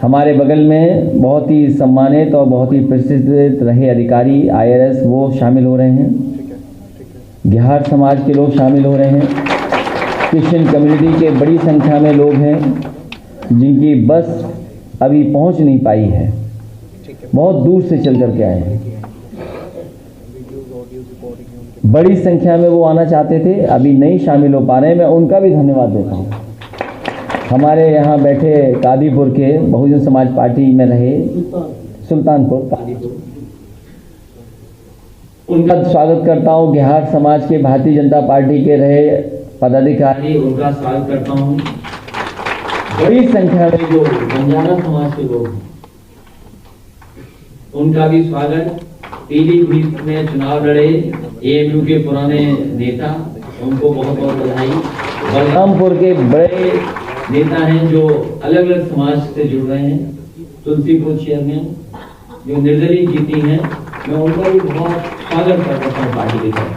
हमारे बगल में बहुत ही सम्मानित और बहुत ही प्रतिष्ठित रहे अधिकारी IRS वो शामिल हो रहे हैं, बिहार समाज के लोग शामिल हो रहे हैं, क्रिश्चियन कम्युनिटी के बड़ी संख्या में लोग हैं जिनकी बस अभी पहुंच नहीं पाई है, बहुत दूर से चल करके आए हैं। बड़ी संख्या में वो आना चाहते थे, अभी नहीं शामिल हो पा रहे हैं, मैं उनका भी धन्यवाद देता हूँ। हमारे यहाँ बैठे कादीपुर के बहुजन समाज पार्टी में रहे, सुल्तानपुर कादीपुर, उनका स्वागत करता हूँ। बिहार समाज के भारतीय जनता पार्टी के रहे पदाधिकारी, उनका स्वागत करता हूँ। बड़ी संख्या में जो बंजारा समाज के लोग हैं उनका भी स्वागत। पीलीभीत में चुनाव लड़े AMU के पुराने नेता, उनको बहुत बहुत बधाई। बलरामपुर के बड़े नेता हैं जो अलग अलग समाज से जुड़ रहे हैं, तुलसीपुर चेयरमैन जो निर्दलीय जीती हैं, मैं उनका भी बहुत स्वागत करता हूँ पार्टी के साथ।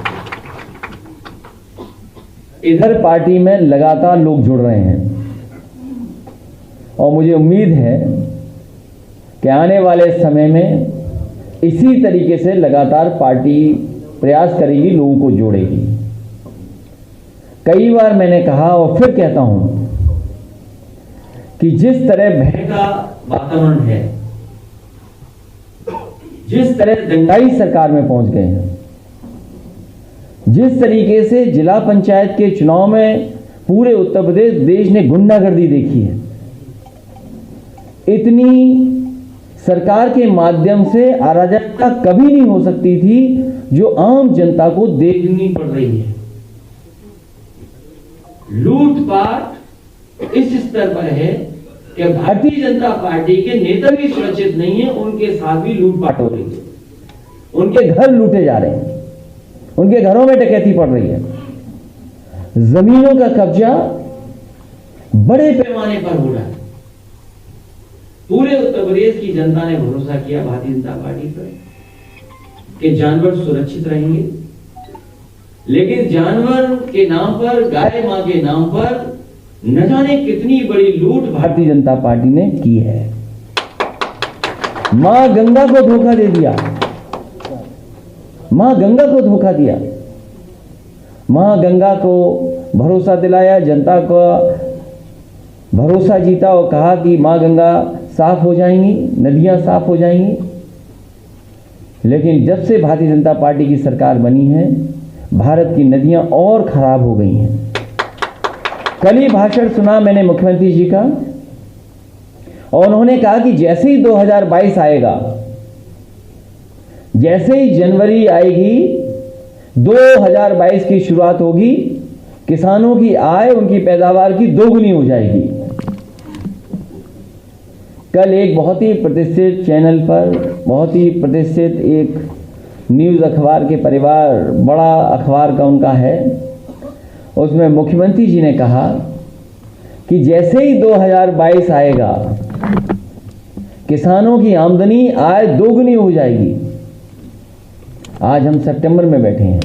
इधर पार्टी में लगातार लोग जुड़ रहे हैं और मुझे उम्मीद है कि आने वाले समय में इसी तरीके से लगातार पार्टी प्रयास करेगी, लोगों को जोड़ेगी। कई बार मैंने कहा और फिर कहता हूं कि जिस तरह भय का वातावरण है, जिस तरह दंगाई सरकार में पहुंच गए हैं, जिस तरीके से जिला पंचायत के चुनाव में पूरे उत्तर प्रदेश देश ने गुंडागर्दी देखी है, इतनी सरकार के माध्यम से अराजकता कभी नहीं हो सकती थी जो आम जनता को देखनी पड़ रही है। लूटपाट इस स्तर पर है कि भारतीय जनता पार्टी के नेता भी सुरक्षित नहीं है, उनके साथ भी लूटपाट हो रही है, उनके घर लूटे जा रहे हैं, उनके घरों में डकैती पड़ रही है, जमीनों का कब्जा बड़े पैमाने पर हो रहा है। पूरे उत्तर प्रदेश की जनता ने भरोसा किया भारतीय जनता पार्टी पर कि जानवर सुरक्षित रहेंगे, लेकिन जानवर के नाम पर, गाय मां के नाम पर न जाने कितनी बड़ी लूट भारतीय जनता पार्टी ने की है। मां गंगा को धोखा दे दिया, मां गंगा को धोखा दिया, मां गंगा को भरोसा दिलाया, जनता का भरोसा जीता और कहा कि मां गंगा साफ हो जाएंगी, नदियां साफ हो जाएंगी। लेकिन जब से भारतीय जनता पार्टी की सरकार बनी है, भारत की नदियां और खराब हो गई हैं। कल ही भाषण सुना मैंने मुख्यमंत्री जी का और उन्होंने कहा कि जैसे ही 2022 आएगा, जैसे ही जनवरी आएगी, 2022 की शुरुआत होगी, किसानों की आय, उनकी पैदावार की दोगुनी हो जाएगी। कल एक बहुत ही प्रतिष्ठित चैनल पर, बहुत ही प्रतिष्ठित एक न्यूज़ अखबार के परिवार, बड़ा अखबार का उनका है, उसमें मुख्यमंत्री जी ने कहा कि जैसे ही 2022 आएगा, किसानों की आमदनी, आय दोगुनी हो जाएगी। आज हम सितंबर में बैठे हैं,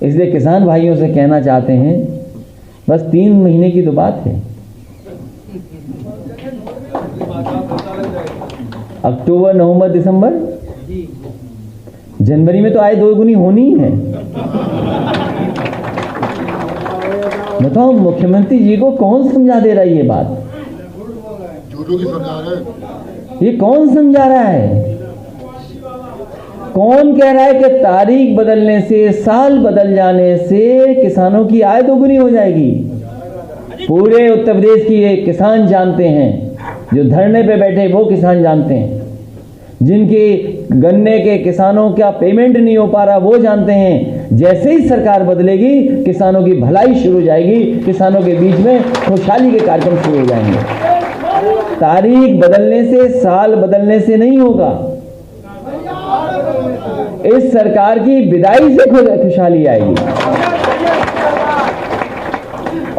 इसलिए किसान भाइयों से कहना चाहते हैं, बस 3 महीने की तो बात है। अक्टूबर, नवंबर, दिसंबर, जनवरी में तो आय दोगुनी होनी ही है। बताओ मुख्यमंत्री जी को कौन समझा दे रहा है ये बात? ये कौन समझा रहा है? कौन कह रहा है कि तारीख बदलने से, साल बदल जाने से किसानों की आय दोगुनी हो जाएगी? पूरे उत्तर प्रदेश की ये किसान जानते हैं, जो धरने पे बैठे वो किसान जानते हैं, जिनके गन्ने के किसानों का पेमेंट नहीं हो पा रहा वो जानते हैं। जैसे ही सरकार बदलेगी, किसानों की भलाई शुरू हो जाएगी, किसानों के बीच में खुशहाली के कार्यक्रम शुरू हो जाएंगे। तारीख बदलने से, साल बदलने से नहीं होगा। इस सरकार की विदाई से खुशहाली आएगी।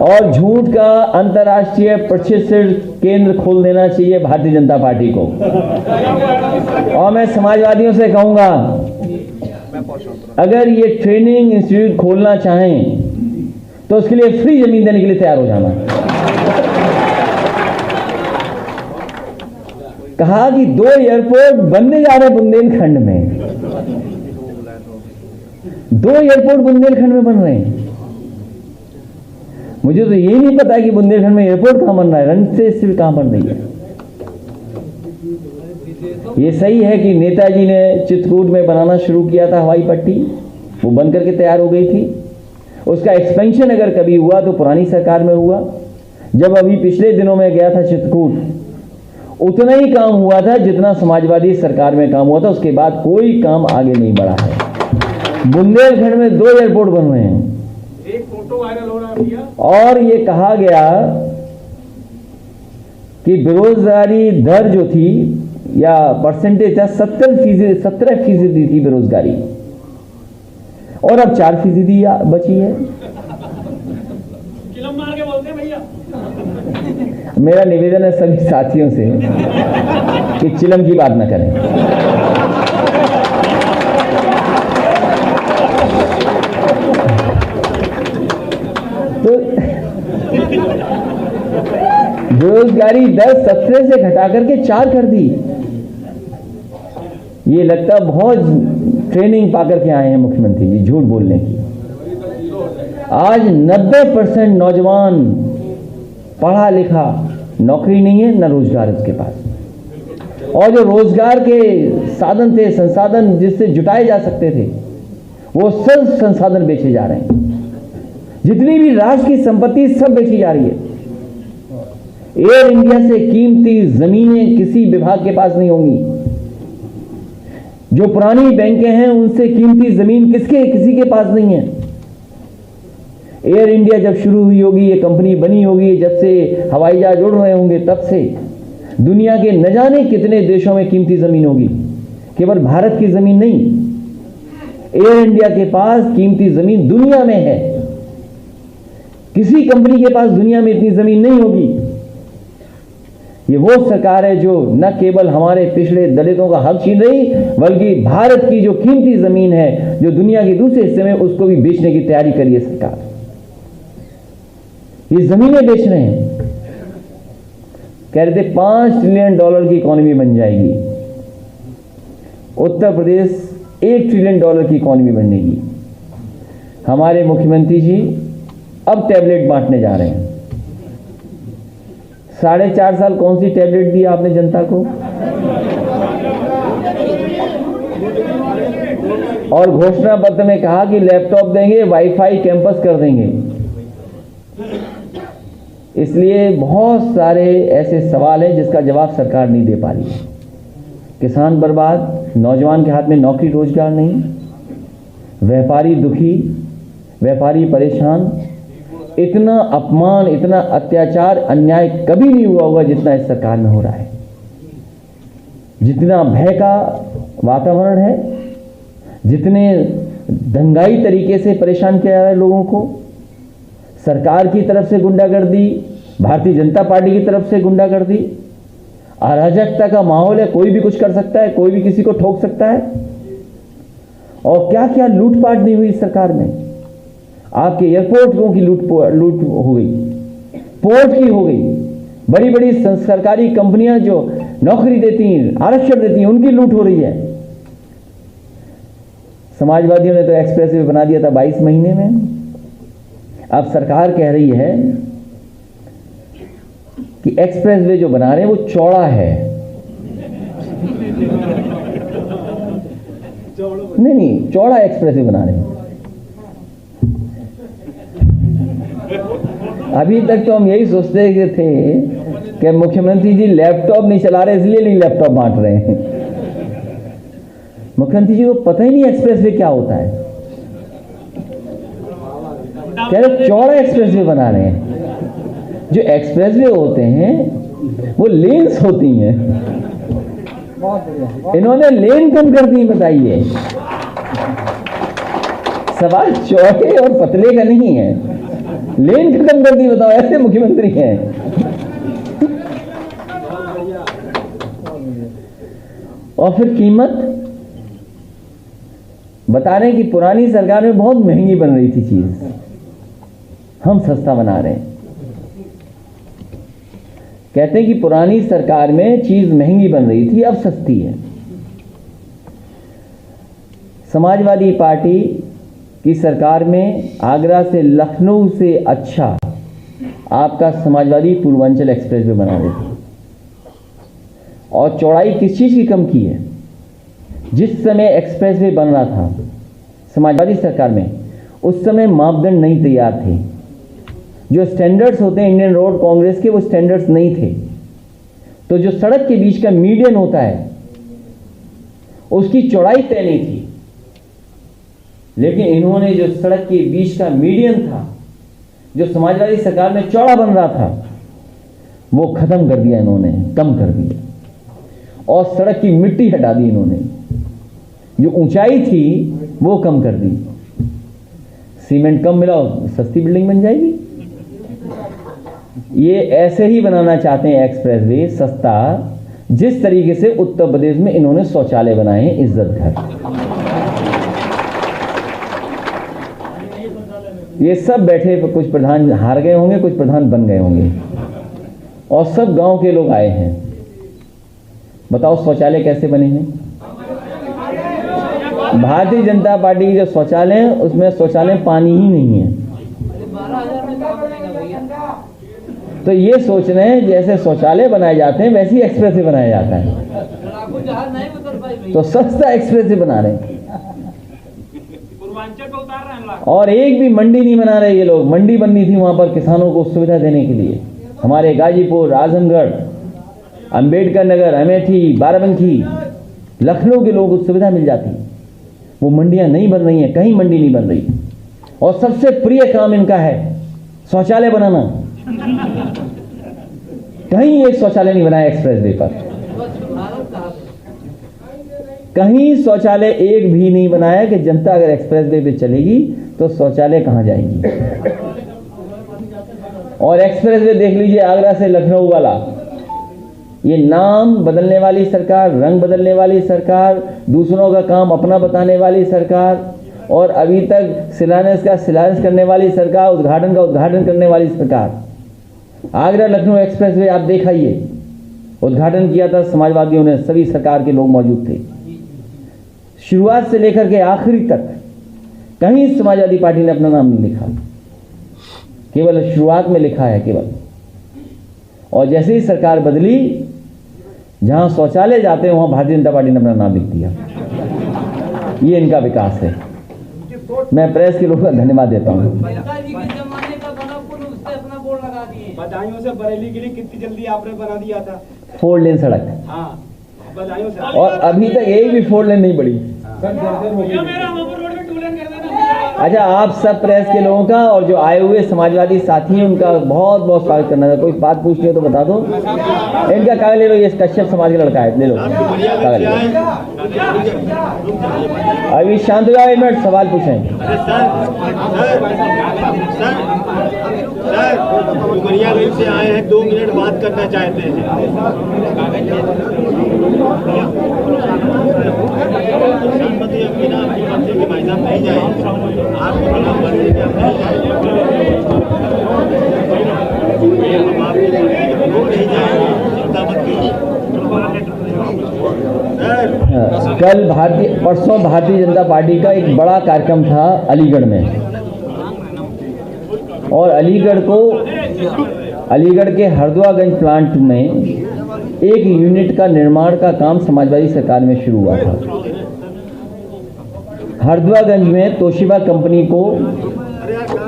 और झूठ का अंतर्राष्ट्रीय प्रशिक्षण केंद्र खोल देना चाहिए भारतीय जनता पार्टी को। और मैं समाजवादियों से कहूंगा, अगर ये ट्रेनिंग इंस्टीट्यूट खोलना चाहें तो उसके लिए फ्री जमीन देने के लिए तैयार हो जाना। कहा कि 2 एयरपोर्ट बनने जा रहे बुंदेलखंड में, 2 एयरपोर्ट बुंदेलखंड में बन रहे हैं। मुझे तो ये नहीं पता कि बुंदेलखंड में एयरपोर्ट कहां बन रहा है, रन से स्थिल कहां बन रही है। ये सही है कि नेताजी ने चित्रकूट में बनाना शुरू किया था हवाई पट्टी, वो बन करके तैयार हो गई थी। उसका एक्सपेंशन अगर कभी हुआ तो पुरानी सरकार में हुआ। जब अभी पिछले दिनों में गया था चित्रकूट, उतना ही काम हुआ था जितना समाजवादी सरकार में काम हुआ था। उसके बाद कोई काम आगे नहीं बढ़ा है। बुंदेलखंड में 2 एयरपोर्ट बन रहे हैं। एक फोटो वायरल हो रहा है भैया, और ये कहा गया कि बेरोजगारी दर जो थी या परसेंटेज था 17% थी बेरोजगारी, और अब 4% बची है। किलम मार के बोलते हैं भैया। मेरा निवेदन है सभी साथियों से कि चिलम की बात न करें। तो बेरोजगारी दर 17 से घटा करके 4 कर दी। ये लगता बहुत ट्रेनिंग पाकर के आए हैं मुख्यमंत्री जी झूठ बोलने की। आज 90% नौजवान पढ़ा लिखा, नौकरी नहीं है, न रोजगार उसके पास। और जो रोजगार के साधन थे, संसाधन जिससे जुटाए जा सकते थे, वो सब संसाधन बेचे जा रहे हैं। जितनी भी राष्ट्र की संपत्ति सब बेची जा रही है। एयर इंडिया से कीमती जमीनें किसी विभाग के पास नहीं होंगी। जो पुरानी बैंकें हैं उनसे कीमती जमीन किसी के पास नहीं है। एयर इंडिया जब शुरू हुई होगी, ये कंपनी बनी होगी, जब से हवाई जहाज उड़ रहे होंगे, तब से दुनिया के न जाने कितने देशों में कीमती जमीन होगी, केवल भारत की जमीन नहीं। एयर इंडिया के पास कीमती जमीन दुनिया में है। किसी कंपनी के पास दुनिया में इतनी जमीन नहीं होगी। ये वो सरकार है जो न केवल हमारे पिछड़े दलितों का हक छीन रही, बल्कि भारत की जो कीमती जमीन है जो दुनिया के दूसरे हिस्से में, उसको भी बेचने की तैयारी करी है सरकार। ये जमीनें बेच रहे हैं। कह रहे थे $5 ट्रिलियन की इकोनॉमी बन जाएगी। उत्तर प्रदेश $1 ट्रिलियन की इकोनॉमी बनेगी। हमारे मुख्यमंत्री जी अब टैबलेट बांटने जा रहे हैं। 4.5 साल कौन सी टैबलेट दी आपने जनता को? और घोषणा पत्र में कहा कि लैपटॉप देंगे, वाईफाई कैंपस कर देंगे। इसलिए बहुत सारे ऐसे सवाल हैं जिसका जवाब सरकार नहीं दे पा रही है। किसान बर्बाद, नौजवान के हाथ में नौकरी रोजगार नहीं, व्यापारी दुखी, व्यापारी परेशान। इतना अपमान, इतना अत्याचार, अन्याय कभी नहीं हुआ होगा जितना इस सरकार में हो रहा है। जितना भय का वातावरण है, जितने दंगाई तरीके से परेशान किया जा रहा है लोगों को, सरकार की तरफ से गुंडागर्दी, भारतीय जनता पार्टी की तरफ से गुंडागर्दी, अराजकता का माहौल है। कोई भी कुछ कर सकता है, कोई भी किसी को ठोक सकता है। और क्या क्या लूटपाट नहीं हुई इस सरकार में। आपके एयरपोर्टों की लूट हो गई, पोर्ट की हो गई, बड़ी बड़ी सरकारी कंपनियां जो नौकरी देती हैं, आरक्षण देती हैं, उनकी लूट हो रही है। समाजवादियों ने तो एक्सप्रेस वे बना दिया था 22 महीने में। अब सरकार कह रही है कि एक्सप्रेस वे जो बना रहे हैं वो चौड़ा है। नहीं, चौड़ा एक्सप्रेस वे बना रहे हैं। अभी तक तो हम यही सोचते थे कि मुख्यमंत्री जी लैपटॉप नहीं चला रहे इसलिए नहीं लैपटॉप बांट रहे हैं। मुख्यमंत्री जी को पता ही नहीं एक्सप्रेस वे क्या होता है। कह रहे चौड़ा एक्सप्रेस वे बना रहे हैं। जो एक्सप्रेस वे होते हैं वो लेन्स होती हैं, इन्होंने लेन कम कर दी। बताइए, सवाल चौड़े और पतले का नहीं है, लेन खत्म कर दी। बताओ, ऐसे मुख्यमंत्री हैं। और फिर कीमत बता रहे हैं कि पुरानी सरकार में बहुत महंगी बन रही थी चीज, हम सस्ता बना रहे हैं। कहते हैं कि पुरानी सरकार में चीज महंगी बन रही थी, अब सस्ती है। समाजवादी पार्टी की सरकार में आगरा से लखनऊ से अच्छा आपका समाजवादी पूर्वांचल एक्सप्रेस वे बना देते, और चौड़ाई किस चीज की कम की है? जिस समय एक्सप्रेस वे बन रहा था समाजवादी सरकार में, उस समय मापदंड नहीं तैयार थे। जो स्टैंडर्ड्स होते हैं इंडियन रोड कांग्रेस के, वो स्टैंडर्ड्स नहीं थे। तो जो सड़क के बीच का मीडियन होता है उसकी चौड़ाई तय नहीं थी, लेकिन इन्होंने जो सड़क के बीच का मीडियन था, जो समाजवादी सरकार में चौड़ा बन रहा था, वो खत्म कर दिया इन्होंने, कम कर दिया, और सड़क की मिट्टी हटा दी इन्होंने। जो ऊंचाई थी वो कम कर दी। सीमेंट कम मिलाओ, सस्ती बिल्डिंग बन जाएगी। ये ऐसे ही बनाना चाहते हैं एक्सप्रेसवे सस्ता, जिस तरीके से उत्तर प्रदेश में इन्होंने शौचालय बनाए हैं, इज्जत घर। ये सब बैठे, कुछ प्रधान हार गए होंगे, कुछ प्रधान बन गए होंगे, और सब गांव के लोग आए हैं। बताओ शौचालय कैसे बने हैं? भारतीय जनता पार्टी की जो शौचालय है उसमें शौचालय पानी ही नहीं है। तो ये सोच रहे हैं जैसे शौचालय बनाए जाते हैं वैसे ही एक्सप्रेस वे बनाया जाता है, तो सस्ता एक्सप्रेस वे बना रहे हैं। और एक भी मंडी नहीं बना रहे ये लोग। मंडी बननी थी वहां पर किसानों को सुविधा देने के लिए। हमारे गाजीपुर, आजमगढ़, अंबेडकर नगर, अमेठी, बाराबंकी, लखनऊ के लोगों को सुविधा मिल जाती। वो मंडियां नहीं बन रही हैं, कहीं मंडी नहीं बन रही। और सबसे प्रिय काम इनका है शौचालय बनाना। कहीं एक शौचालय नहीं बनाया एक्सप्रेस वे पर, कहीं शौचालय एक भी नहीं बनाया कि जनता अगर एक्सप्रेस वे पे चलेगी तो शौचालय कहां जाएंगी। और एक्सप्रेस वे देख लीजिए आगरा से लखनऊ वाला, ये नाम बदलने वाली सरकार, रंग बदलने वाली सरकार, दूसरों का काम अपना बताने वाली सरकार, और अभी तक शिलान्यास करने वाली सरकार, उद्घाटन का उद्घाटन करने वाली सरकार। आगरा लखनऊ एक्सप्रेस वे आप देखाइए, उद्घाटन किया था समाजवादियों ने, सभी सरकार के लोग मौजूद थे। शुरुआत से लेकर के आखिरी तक कहीं समाजवादी पार्टी ने अपना नाम नहीं लिखा, केवल शुरुआत में लिखा है केवल। और जैसे ही सरकार बदली, जहां शौचालय जाते हैं वहां भारतीय जनता पार्टी ने अपना नाम लिख दिया। ये इनका विकास है। मैं प्रेस के लोगों का धन्यवाद देता हूं। बदायूं से बरेली के लिए कितनी जल्दी आपने बना दिया था 4 लेन सड़क। हाँ, बदायूं से, और अभी तक एक भी 4 लेन नहीं बढ़ी। अच्छा, आप सब प्रेस के लोगों का और जो आए हुए समाजवादी साथी हैं उनका बहुत बहुत स्वागत करना है। कोई बात पूछनी हो तो बता दो। इनका कागज ले लो, ये कश्यप समाज का लड़का है, ले लो कागज। अभी शांत हो जाओ, 1 मिनट सवाल पूछें। डुमरियागंज से आए हैं, 2 मिनट बात करना चाहते हैं। भाई साहब नहीं जाएंगे, आपको नहीं कल परसों भारतीय जनता पार्टी का एक बड़ा कार्यक्रम था अलीगढ़ में, और अलीगढ़ के हरदुआगंज प्लांट में एक यूनिट का निर्माण का काम समाजवादी सरकार में शुरू हुआ था। हरदुआगंज में तोशिबा कंपनी को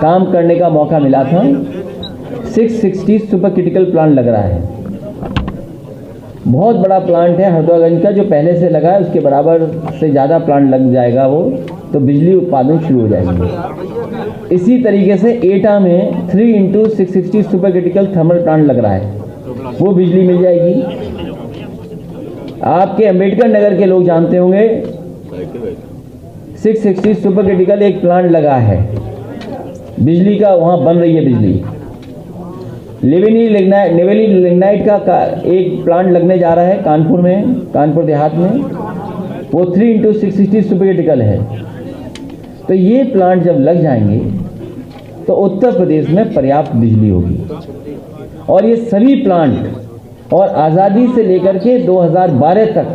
काम करने का मौका मिला था। 660 सुपर क्रिटिकल प्लांट लग रहा है, बहुत बड़ा प्लांट है हरदुआगंज का, जो पहले से लगा है उसके बराबर से ज़्यादा प्लांट लग जाएगा वो, तो बिजली उत्पादन शुरू हो जाएगी। इसी तरीके से एटा में 3x660 super critical thermal plant लग रहा है, वो बिजली मिल जाएगी। आपके अंबेडकर नगर के लोग जानते होंगे 660 सुपर क्रिटिकल एक प्लांट लगा है बिजली का, वहां बन रही है बिजली। नेवेली लिग्नाइट का एक प्लांट लगने जा रहा है कानपुर में, कानपुर देहात में, वो 3x660 सुपर क्रिटिकल है। तो ये प्लांट जब लग जाएंगे तो उत्तर प्रदेश में पर्याप्त बिजली होगी, और ये सभी प्लांट और आज़ादी से लेकर के 2012 तक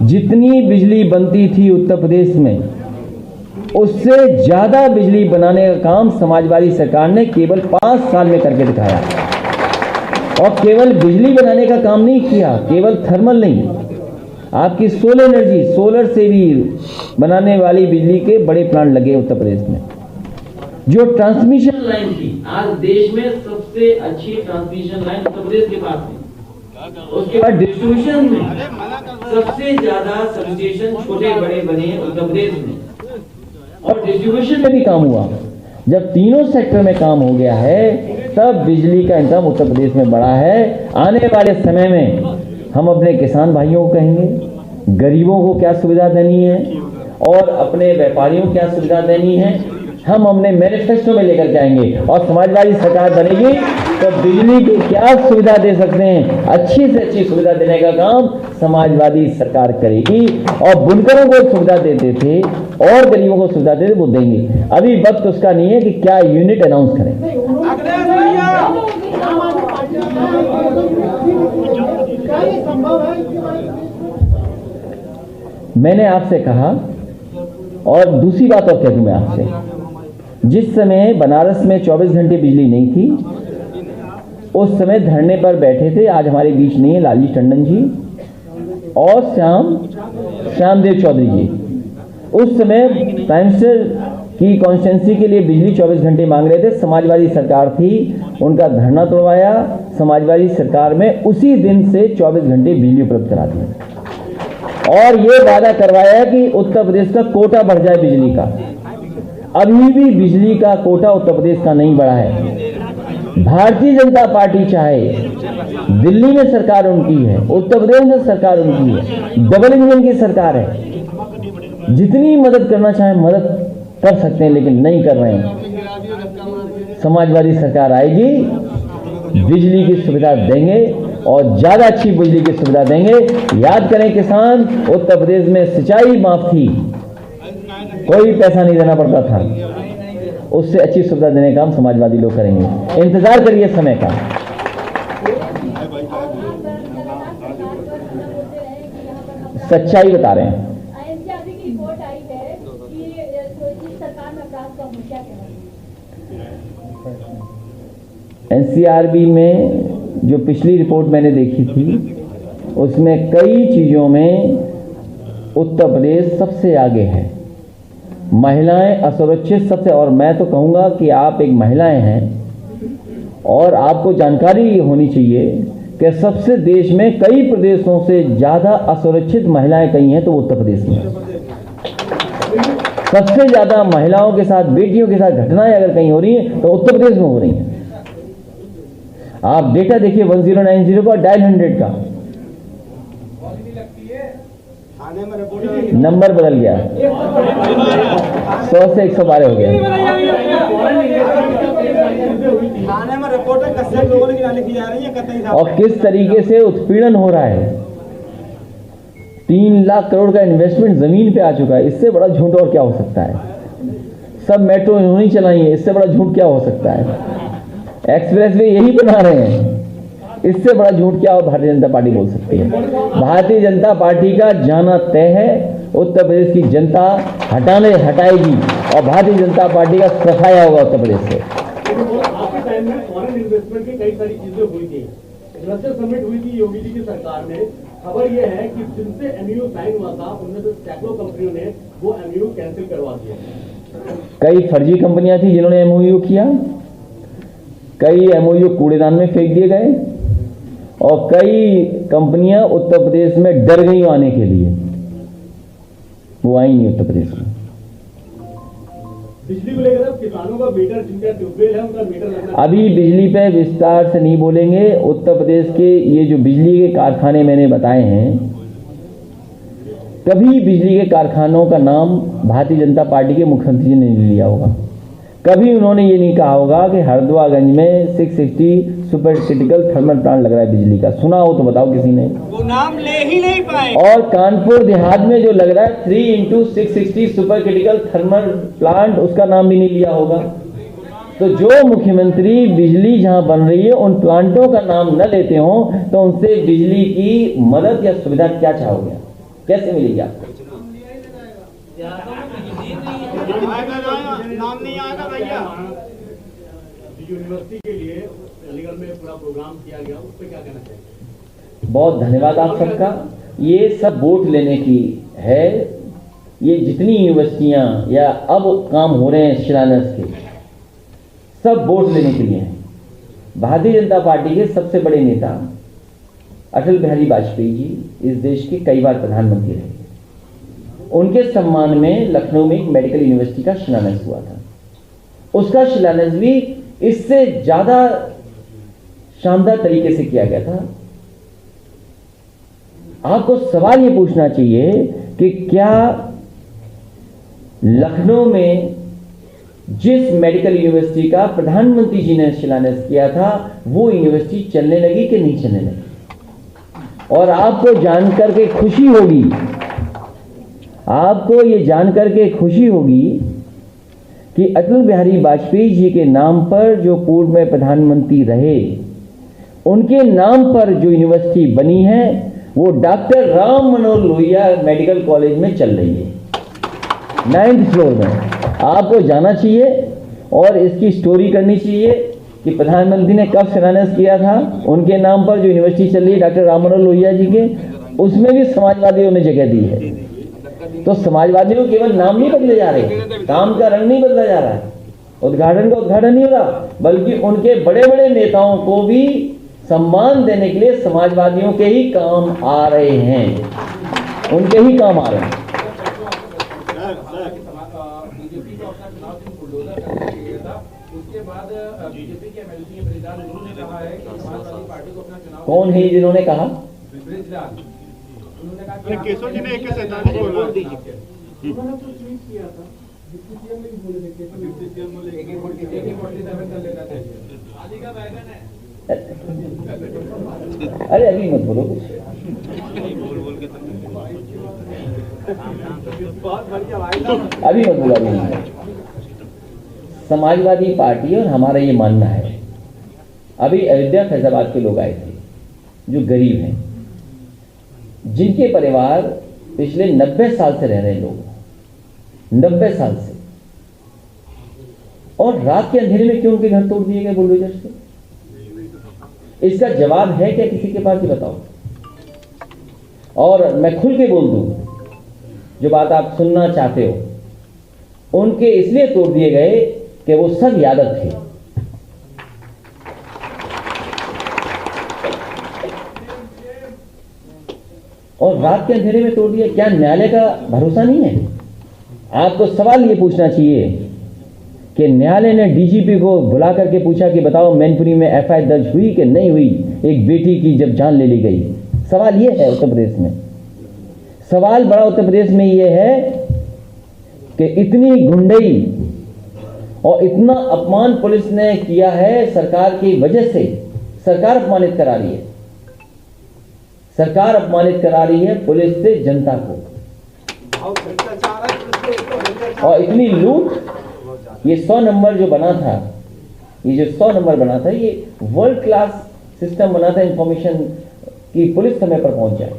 जितनी बिजली बनती थी उत्तर प्रदेश में, उससे ज़्यादा बिजली बनाने का काम समाजवादी सरकार ने केवल 5 साल में करके दिखाया। और केवल बिजली बनाने का काम नहीं किया, केवल थर्मल नहीं, आपकी सोलर एनर्जी, सोलर से भी बनाने वाली बिजली के बड़े प्लांट लगे उत्तर प्रदेश में। जो ट्रांसमिशन लाइन थी, आज देश में सबसे अच्छी ट्रांसमिशन लाइन उत्तर प्रदेश के पास है। उसके बाद डिस्ट्रीब्यूशन में सबसे ज्यादा सबस्टेशन छोटे बड़े बने उत्तर प्रदेश में, और डिस्ट्रीब्यूशन में भी काम हुआ। जब तीनों सेक्टर में काम हो गया है, तब बिजली का इनकम उत्तर प्रदेश में बढ़ा है। आने वाले समय में हम अपने किसान भाइयों को कहेंगे, गरीबों को क्या सुविधा देनी है और अपने व्यापारियों को क्या सुविधा देनी है, हम अपने मैनिफेस्टो में लेकर के आएंगे। और समाजवादी सरकार बनेगी तो बिजली की क्या सुविधा दे सकते हैं, अच्छी से अच्छी सुविधा देने का काम समाजवादी सरकार करेगी। और बुनकरों को सुविधा देते थे और गरीबों को सुविधा देते वो देंगे। अभी वक्त उसका नहीं है कि क्या यूनिट अनाउंस करें। मैंने आपसे कहा, और दूसरी बात और कह दूं मैं आपसे, जिस समय बनारस में 24 घंटे बिजली नहीं थी, उस समय धरने पर बैठे थे, आज हमारे बीच नहीं है, लालजी टंडन जी और श्यामदेव चौधरी जी। उस समय प्राइम मिनिस्टर की कॉन्स्टिट्यूंसी के लिए बिजली 24 घंटे मांग रहे थे, समाजवादी सरकार थी, उनका धरना तोड़वाया, समाजवादी सरकार में उसी दिन से 24 घंटे बिजली उपलब्ध करा दी और ये वादा करवाया कि उत्तर प्रदेश का कोटा बढ़ जाए बिजली का। अभी भी बिजली का कोटा उत्तर प्रदेश का नहीं बढ़ा है। भारतीय जनता पार्टी चाहे, दिल्ली में सरकार उनकी है, उत्तर प्रदेश में सरकार उनकी है, डबल इंजन की सरकार है, जितनी मदद करना चाहे मदद कर सकते हैं, लेकिन नहीं कर रहे हैं। समाजवादी सरकार आएगी, बिजली की सुविधा देंगे और ज्यादा अच्छी बिजली की सुविधा देंगे। याद करें किसान, उत्तर प्रदेश में सिंचाई माफ थी, कोई पैसा नहीं देना पड़ता था, उससे अच्छी सुविधा देने का काम समाजवादी लोग करेंगे। इंतजार करिए समय का। सच्चाई बता रहे हैं। एनसीआरबी में जो पिछली रिपोर्ट मैंने देखी थी, उसमें कई चीजों में उत्तर प्रदेश सबसे आगे है। महिलाएं असुरक्षित सबसे, और मैं तो कहूंगा कि आप एक महिलाएं हैं और आपको जानकारी होनी चाहिए कि सबसे देश में कई प्रदेशों से ज्यादा असुरक्षित महिलाएं कहीं हैं तो उत्तर प्रदेश में। सबसे ज्यादा महिलाओं के साथ, बेटियों के साथ घटनाएं अगर कहीं हो रही हैं तो उत्तर प्रदेश में हो रही हैं। आप डेटा देखिए 1090 का, डायल 100 का नंबर बदल गया, 100 से 112 हो गया। थाने में रिपोर्ट कसरत लोगों की लिखी जा रही है, और किस तरीके से उत्पीड़न हो रहा है। 3 लाख करोड़ का इन्वेस्टमेंट जमीन पे आ चुका है, इससे बड़ा झूठ और क्या हो सकता है। सब मेट्रो नहीं चलाई है, इससे बड़ा झूठ क्या हो सकता है। एक्सप्रेसवे यही बना रहे हैं, इससे बड़ा झूठ क्या भारतीय जनता पार्टी बोल सकती है। भारतीय जनता पार्टी का जाना तय है, उत्तर प्रदेश की जनता हटाएगी और भारतीय जनता पार्टी का सफाया होगा उत्तर प्रदेश से। आपके टाइम में फॉरेन इन्वेस्टमेंट की कई सारी चीजें हुई थी, इंडस्ट्रियल समिट हुई थी योगी जी की सरकार में। खबर यह है कि जिनसे एमओयू साइन हुआ था, उनमें से सैकड़ों कंपनियों ने वो एमओयू कैंसिल करवा दिया। कई फर्जी कंपनियां थी जिन्होंने एमओयू किया, कई एमओयू कूड़ेदान में फेंक दिए गए और कई कंपनियां उत्तर प्रदेश में डर गई आने के लिए, वो आई नहीं उत्तर प्रदेश में। बिजली को लेकर किसानों का मीटर, जिनका ट्यूबवेल है उनका मीटर लगना। अभी बिजली पे विस्तार से नहीं बोलेंगे। उत्तर प्रदेश के ये जो बिजली के कारखाने मैंने बताए हैं, कभी बिजली के कारखानों का नाम भारतीय जनता पार्टी के मुख्यमंत्री जी ने नहीं लिया होगा। कभी उन्होंने ये नहीं कहा होगा कि हरदोआगंज में 660 सुपर क्रिटिकल थर्मल प्लांट लग रहा है बिजली का। सुना हो तो बताओ किसी ने, वो नाम ले ही नहीं पाए। और कानपुर देहात में जो लग रहा है 3 × 660 सुपर क्रिटिकल थर्मल प्लांट, उसका नाम भी नहीं लिया होगा। तो जो मुख्यमंत्री बिजली जहां बन रही है उन प्लांटों का नाम न लेते हो तो उनसे बिजली की मदद या सुविधा क्या चाहोगे, कैसे मिलेगी आपको? नाम नहीं आएगा भैया। यूनिवर्सिटी के लिए अलीगढ़ में पूरा प्रोग्राम किया गया, उस पर क्या कहना चाहिए? बहुत धन्यवाद आप सबका। ये सब वोट लेने की है। ये जितनी यूनिवर्सिटियां या अब काम हो रहे हैं शिलान्यास के, सब वोट लेने के लिए हैं। भारतीय जनता पार्टी के सबसे बड़े नेता अटल बिहारी वाजपेयी जी इस देश के कई बार प्रधानमंत्री रहे। उनके सम्मान में लखनऊ में एक मेडिकल यूनिवर्सिटी का शिलान्यास हुआ था। उसका शिलान्यास भी इससे ज्यादा शानदार तरीके से किया गया था। आपको सवाल ये पूछना चाहिए कि क्या लखनऊ में जिस मेडिकल यूनिवर्सिटी का प्रधानमंत्री जी ने शिलान्यास किया था वो यूनिवर्सिटी चलने लगी कि नहीं चलने लगी? और आपको जानकर के खुशी होगी, आपको ये जानकर के खुशी होगी कि अटल बिहारी वाजपेयी जी के नाम पर जो पूर्व में प्रधानमंत्री रहे, उनके नाम पर जो यूनिवर्सिटी बनी है वो doctor Ram Manohar Lohia medical college में चल रही है, 9th फ्लोर में। आपको जाना चाहिए और इसकी स्टोरी करनी चाहिए कि प्रधानमंत्री ने कब शिलान्यास किया था। उनके नाम पर जो यूनिवर्सिटी चल रही है डॉक्टर राम मनोहर लोहिया जी के, उसमें भी समाजवादियों ने जगह दी है। तो समाजवादियों को केवल नाम नहीं बदले जा रहे, काम का रंग नहीं बदला जा रहा है, उद्घाटन का उद्घाटन नहीं हो रहा, बल्कि उनके बड़े बड़े नेताओं को भी सम्मान देने के लिए समाजवादियों के ही काम आ रहे हैं, उनके ही काम आ रहे हैं। उसके बाद बीजेपी के एमएलसी ब्रिजलाल उन्होंने कहा है कि समाजवादी पार्टी को अपना चुनाव। कौन है जिन्होंने कहा? ब्रिजलाल, उन्होंने कहा कि केशव जी ने 147 बोला। उन्होंने तो ट्वीट किया था, डिप्टी सीएम ने भी बोले थे केशव डिप्टी सीएम बोले AK-47 कर लेना चाहिए। आदि का बैगन है। अरे अभी मत बोलो कुछ। बहुत बढ़िया भाई। अभी मत बोला नहीं। समाजवादी पार्टी और हमारा ये मानना है, अभी अयोध्या फैजाबाद के लोग आए थे जो गरीब हैं, जिनके परिवार पिछले 90 साल से रह रहे लोग, 90 साल से, और रात के अंधेरे में क्यों उनके घर तोड़ दिए गए बुलडोजर से? इसका जवाब है क्या किसी के पास? ये बताओ। और मैं खुल के बोल दूं, जो बात आप सुनना चाहते हो, उनके इसलिए तोड़ दिए गए कि वो सब यादव थे। और रात के अंधेरे में तोड़ दिया। क्या न्यायालय का भरोसा नहीं है? आपको सवाल ये पूछना चाहिए कि न्यायालय ने डीजीपी को बुला करके पूछा कि बताओ मैनपुरी में एफआईआर दर्ज हुई कि नहीं हुई, एक बेटी की जब जान ले ली गई। सवाल ये है उत्तर प्रदेश में, सवाल बड़ा उत्तर प्रदेश में ये है कि इतनी गुंडई और इतना अपमान पुलिस ने किया है सरकार की वजह से। सरकार अपमानित करा रही है, सरकार अपमानित करा रही है पुलिस से जनता को, और इतनी लूट। ये 100 नंबर जो बना था, ये जो 100 नंबर बना था, ये वर्ल्ड क्लास सिस्टम बना था इंफॉर्मेशन की पुलिस समय पर पहुंच जाए।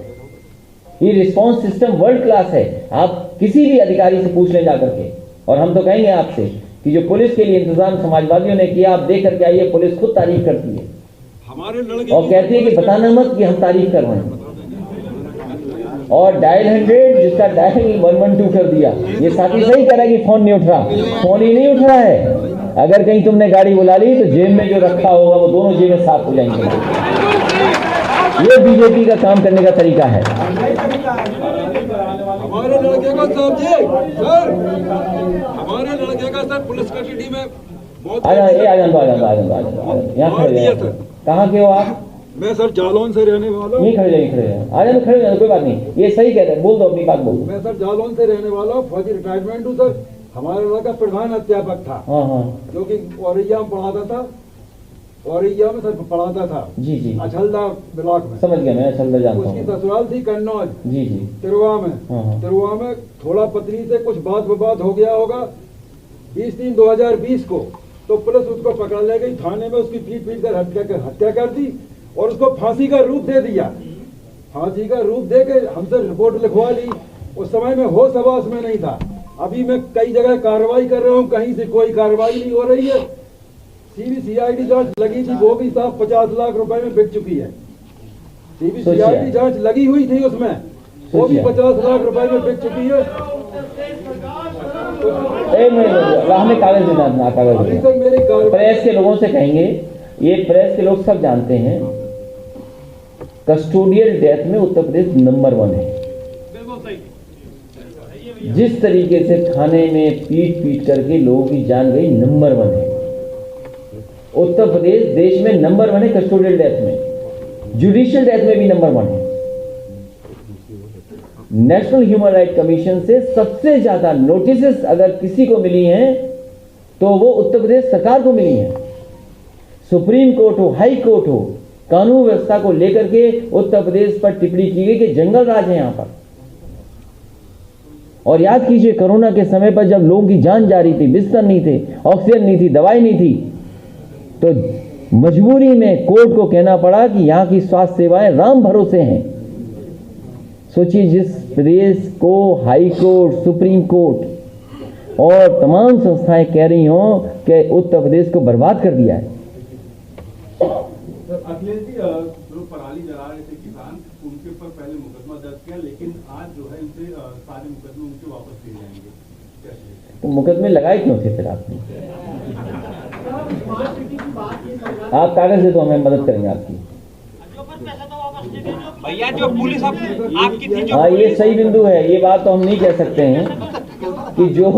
ये रिस्पांस सिस्टम वर्ल्ड क्लास है। आप किसी भी अधिकारी से पूछ लें जाकर के, और हम तो कहेंगे आपसे कि जो पुलिस के लिए इंतजाम समाजवादियों ने किया, आप देख करके आइए, पुलिस खुद तारीफ करती है और कहती है कि बताना मत कि हम तारीफ कर रहे हैं। और डायल 100 जिसका डायल 112 कर दिया, ये साथी सही कह रहा है कि फोन नहीं उठ रहा, फोन ही नहीं उठ रहा है। अगर कहीं तुमने गाड़ी बुला ली तो जेब में जो रखा होगा वो दोनों जेबें साफ हो जाएंगे। ये बीजेपी का काम करने का तरीका है। हमारे लड़के का साहब जी, सर हमारे लड़के का सर पुलिस कस्टडी में बहुत यहाँ खड़े जाइए। कहाँ के हो आप? मैं सर जालौन से रहने वाला हूँ। नहीं खड़े जाइए, खड़े जाइए। आ जाए, खड़े जाइए, कोई बात नहीं। ये सही कह रहे हैं, बोल दो अपनी बात, बोल दो। मैं सर जालौन से रहने वाला हूँ, फौजी रिटायरमेंट हूँ सर। हमारे लड़का प्रधान अध्यापक था, जो कि औरैया में पढ़ाता था, औरैया में सर पढ़ाता था। जी जी, अछलदा ब्लॉक में। समझ गया, मैं अछलदा जानता उसकी हूँ। ससुराल थी कन्नौज। जी जी, तिरुआ में। हाँ। तिरुआ में थोड़ा पत्नी से कुछ बात विवाद हो गया होगा। 20/3/2020 को तो पुलिस उसको पकड़ ले गई थाने में, उसकी पीट कर हत्या कर दी और उसको फांसी का रूप दे दिया। फांसी का रूप दे के हमसे रिपोर्ट लिखवा ली। उस समय में होश हवास में नहीं था। अभी मैं कई जगह कार्रवाई कर रहा हूँ, कहीं से कोई कार्रवाई नहीं हो रही है। सीबीसीआईडी जांच लगी थी, वो भी साहब 50 लाख रुपए में बिक चुकी है। सीबीसीआईडी जांच लगी हुई थी उसमें, वो भी 50 लाख रुपए में बिक चुकी है। हमें कागज देना, कागज प्रेस के लोगों से कहेंगे, ये प्रेस के लोग सब जानते हैं, कस्टोडियल डेथ में उत्तर प्रदेश नंबर 1 है। जिस तरीके से थाने में पीट करके लोगों की जान गई, नंबर 1 है उत्तर प्रदेश। देश में नंबर 1 है कस्टोडियल डेथ में, जुडिशियल डेथ में भी नंबर 1 है। नेशनल ह्यूमन राइट कमीशन से सबसे ज्यादा नोटिसेस अगर किसी को मिली हैं तो वो उत्तर प्रदेश सरकार को मिली हैं। सुप्रीम कोर्ट हो, हाई कोर्ट हो, कानून व्यवस्था को लेकर के उत्तर प्रदेश पर टिप्पणी की गई कि जंगल राज है यहां पर। और याद कीजिए, कोरोना के समय पर जब लोगों की जान जा रही थी, बिस्तर नहीं थे, ऑक्सीजन नहीं थी, दवाई नहीं थी, तो मजबूरी में कोर्ट को कहना पड़ा कि यहां की स्वास्थ्य सेवाएं राम भरोसे हैं। सोचिए, जिस प्रदेश को हाई कोर्ट, सुप्रीम कोर्ट और तमाम संस्थाएं कह रही हों कि उत्तर प्रदेश को बर्बाद कर दिया है। सर, अखिलेश जी, जो पराली जला रहे थे किसान, उनके ऊपर पहले मुकदमा दर्ज किया, लेकिन आज जो है इनसे सारे मुकदमे उनके वापस लिए जाएंगे। तो मुकदमे लगाए क्यों थे फिर आपने? आप कागज दे दो, हमें मदद करेंगे आपकी। भैया जो पुलिस आपकी थी, हाँ, ये सही बिंदु है। ये बात तो हम नहीं कह सकते हैं कि जो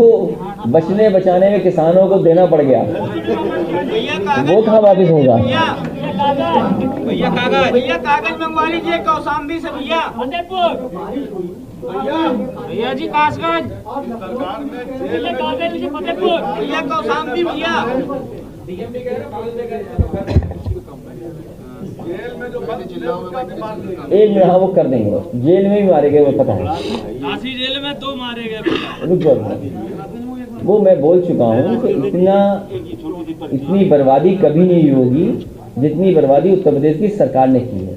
बचने बचाने में किसानों को देना पड़ गया वो कहाँ वापिस होगा। भैया कागज मंगवा लीजिए कौशाम्बी से। भैया जी कासगंज, भैया कौशाम्बी, भैया जेल में जो बंद एक में, हाँ वो कर देंगे। जेल में भी मारे गए, वो पता है। काशी जेल में 2 मारे गए। रुक जाओ, वो मैं बोल चुका हूँ कि इतनी बर्बादी कभी नहीं होगी जितनी बर्बादी उत्तर प्रदेश की सरकार ने की है।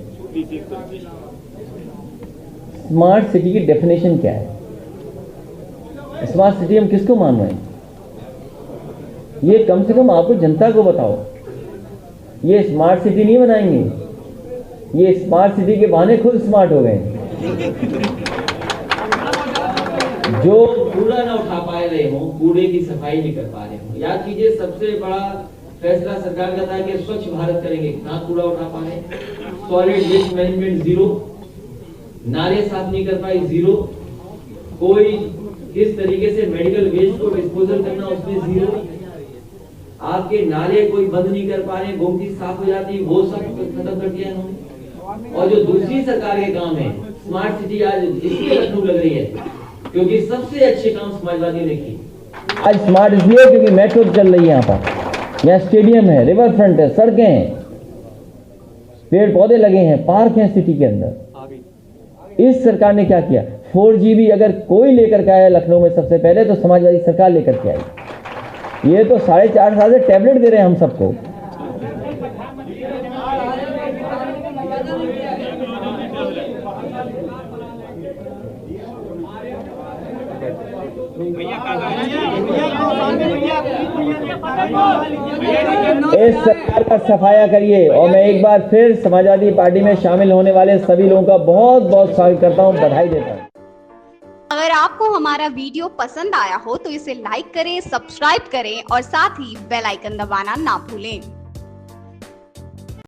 स्मार्ट सिटी की डेफिनेशन क्या है? स्मार्ट सिटी हम किसको मान रहे हैं? ये कम से कम आपको जनता को बताओ। ये स्मार्ट सिटी नहीं बनाएंगे, ये स्मार्ट सिटी के बहाने खुद स्मार्ट हो गए। जो कूड़ा ना उठा पा रहे हो, कूड़े की सफाई नहीं कर पा रहे हो। याद कीजिए, सबसे बड़ा फैसला सरकार का था कि स्वच्छ भारत करेंगे, ना कूड़ा उठा पा रहे। सॉलिड वेस्ट मैनेजमेंट 0, नाले साफ नहीं कर पाए 0, कोई किस तरीके से मेडिकल वेस्ट को डिस्पोजल करना उसमें 0, आपके नाले कोई बंद नहीं कर पा रहे, गोमती साफ हो जाती, वो सब खत्म कर दिया इन्होंने। और जो दूसरी सरकार के काम है, स्मार्ट सिटी आज इसलिए लखनऊ लग रही है क्योंकि सबसे अच्छे काम समाजवादी ने किए। आज स्मार्ट इसलिए क्योंकि मेट्रो चल रही है, यहाँ पर, यहाँ स्टेडियम है, रिवर फ्रंट है, सड़कें हैं, पेड़ पौधे लगे हैं, पार्क हैं सिटी के अंदर। इस सरकार ने क्या किया? 4GB अगर कोई लेकर के आया लखनऊ में सबसे पहले तो समाजवादी सरकार लेकर के आई। ये तो 4.5 साल से टैबलेट दे रहे हैं हम सबको। इस सरकार का सफाया करिए। और मैं एक बार फिर समाजवादी पार्टी में शामिल होने वाले सभी लोगों का बहुत बहुत स्वागत करता हूं, बधाई देता हूं। अगर आपको हमारा वीडियो पसंद आया हो तो इसे लाइक करें, सब्सक्राइब करें और साथ ही बेल आइकन दबाना ना भूलें।